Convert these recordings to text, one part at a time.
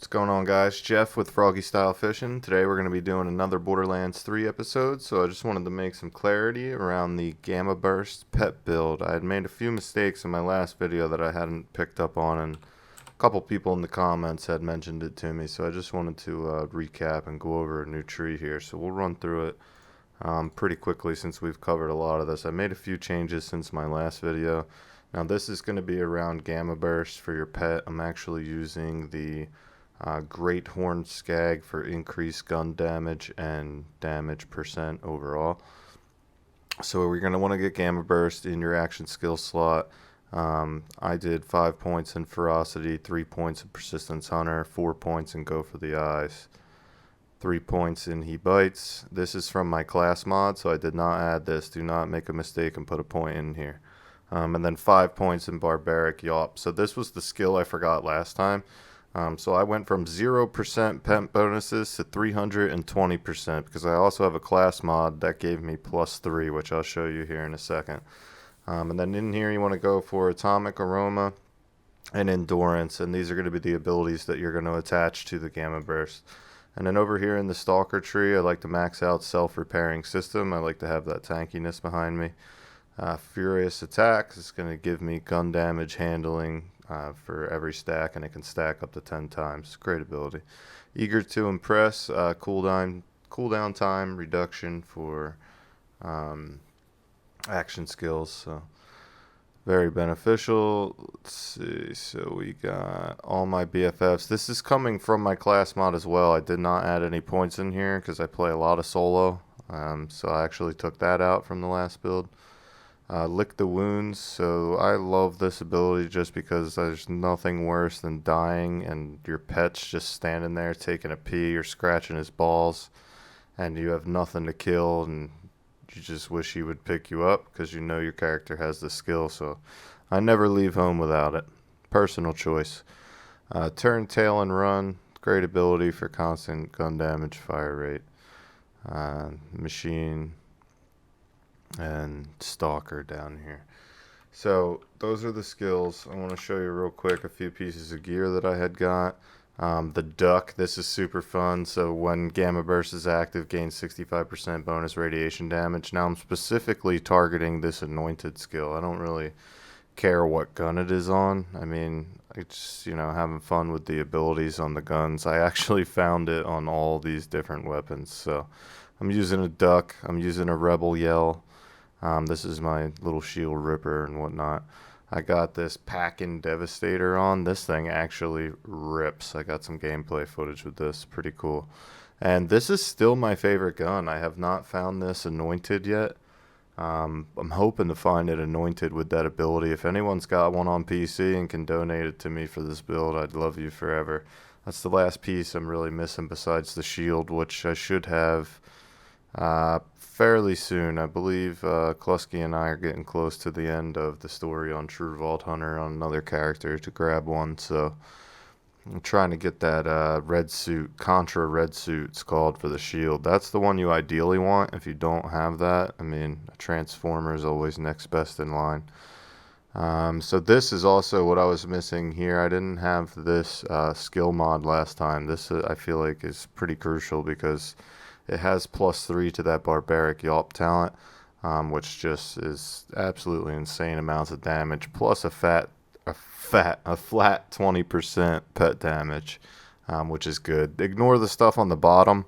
going on, guys? Jeff with Froggy Style Fishing. Today we're going to be doing another Borderlands 3 episode, so I just wanted to make some clarity around the Gamma Burst pet build. I had made a few mistakes in my last video that I hadn't picked up on, and a couple people in the comments had mentioned it to me, so I just wanted to recap and go over a new tree here. So we'll run through it pretty quickly since we've covered a lot of this. I made a few changes since my last video. Now this is going to be around Gamma Burst for your pet. I'm actually using the Great Horned Skag for increased gun damage and damage percent overall. So we're going to want to get Gamma Burst in your action skill slot. I did 5 points in Ferocity, 3 points in Persistence Hunter, 4 points in Go for the Eyes, 3 points in He Bites. This is from my class mod, so I did not add this. Do not make a mistake and put a point in here. And then 5 points in Barbaric Yawp. So this was the skill I forgot last time. So I went from 0% pet bonuses to 320% because I also have a class mod that gave me +3, which I'll show you here in a second. And then in here you want to go for Atomic Aroma and Endurance, and these are going to be the abilities that you're going to attach to the Gamma Burst. And then over here in the Stalker tree, I like to max out Self-Repairing System. I like to have that tankiness behind me. Furious Attacks is going to give me gun damage handling for every stack, and it can stack up to 10 times. Great ability. Eager to Impress, cooldown time reduction for action skills. So very beneficial. Let's see. So we got all my BFFs. This is coming from my class mod as well. I did not add any points in here because I play a lot of solo. So I actually took that out from the last build. Lick the Wounds, so I love this ability just because there's nothing worse than dying and your pet's just standing there taking a pee or scratching his balls and you have nothing to kill and you just wish he would pick you up because you know your character has the skill. So I never leave home without it. Personal choice. Turn, Tail, and Run, great ability for constant gun damage, fire rate. Machine and Stalker down here. So those are the skills. I want to show you real quick a few pieces of gear that I had got. The Duck, this is super fun. So when Gamma Burst is active, gains 65% bonus radiation damage. Now I'm specifically targeting this Anointed skill. I don't really care what gun it is on. I mean, it's, having fun with the abilities on the guns. I actually found it on all these different weapons. So I'm using a Duck. I'm using a Rebel Yell. This is my little shield ripper and whatnot. I got this Packin' Devastator on. This thing actually rips. I got some gameplay footage with this. Pretty cool. And this is still my favorite gun. I have not found this Anointed yet. I'm hoping to find it Anointed with that ability. If anyone's got one on PC and can donate it to me for this build, I'd love you forever. That's the last piece I'm really missing besides the shield, which I should have fairly soon. I believe Klusky and I are getting close to the end of the story on True Vault Hunter on another character to grab one, so I'm trying to get that red suit, Contra red suit it's called, for the shield. That's the one you ideally want. If you don't have that, I mean, a Transformer is always next best in line. So this is also what I was missing here. I didn't have this skill mod last time. This I feel like is pretty crucial because it has +3 to that Barbaric Yawp talent, which just is absolutely insane amounts of damage, plus a flat 20% pet damage, which is good. Ignore the stuff on the bottom.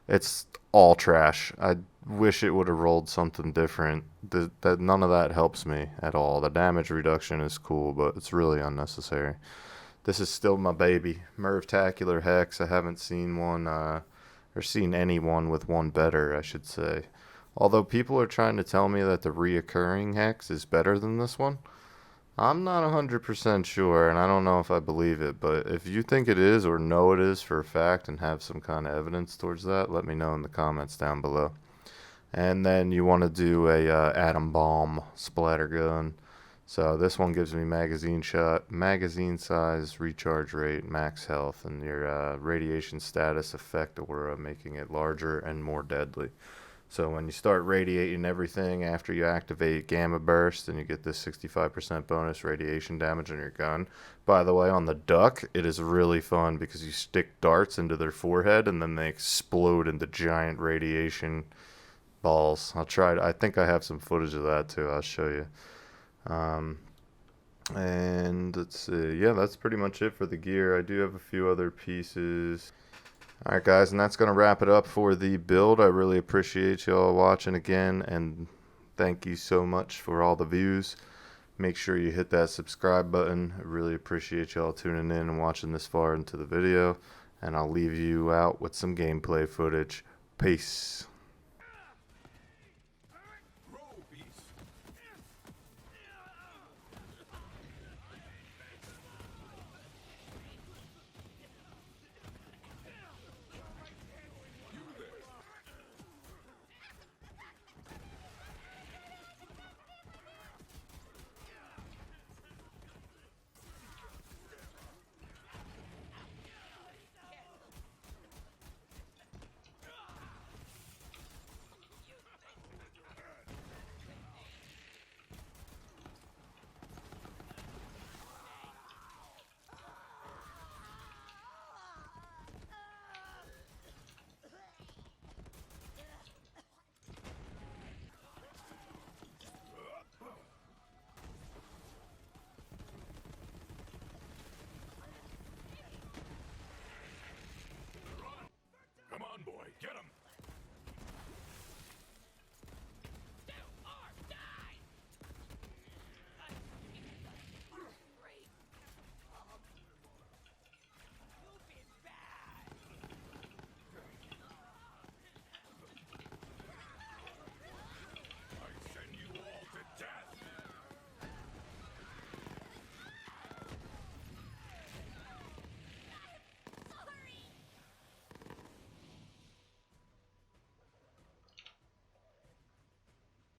It's all trash. I wish it would have rolled something different. That none of that helps me at all. The damage reduction is cool, but it's really unnecessary. This is still my baby. Mervtacular Hex. I haven't seen one or seen anyone with one better, I should say. Although people are trying to tell me that the reoccurring Hex is better than this one. I'm not 100% sure, and I don't know if I believe it, but if you think it is or know it is for a fact and have some kind of evidence towards that, let me know in the comments down below. And then you want to do a Atom Bomb splatter gun. So this one gives me magazine size, recharge rate, max health, and your radiation status effect aura, making it larger and more deadly. So when you start radiating everything after you activate Gamma Burst, and you get this 65% bonus radiation damage on your gun. By the way, on the duck, it is really fun because you stick darts into their forehead and then they explode into giant radiation balls. I'll try I think I have some footage of that too. I'll show you. And let's see. Yeah, that's pretty much it for the gear. I do have a few other pieces. Alright guys, and that's going to wrap it up for the build. I really appreciate y'all watching again, and thank you so much for all the views. Make sure you hit that subscribe button. I really appreciate y'all tuning in and watching this far into the video, and I'll leave you out with some gameplay footage. Peace.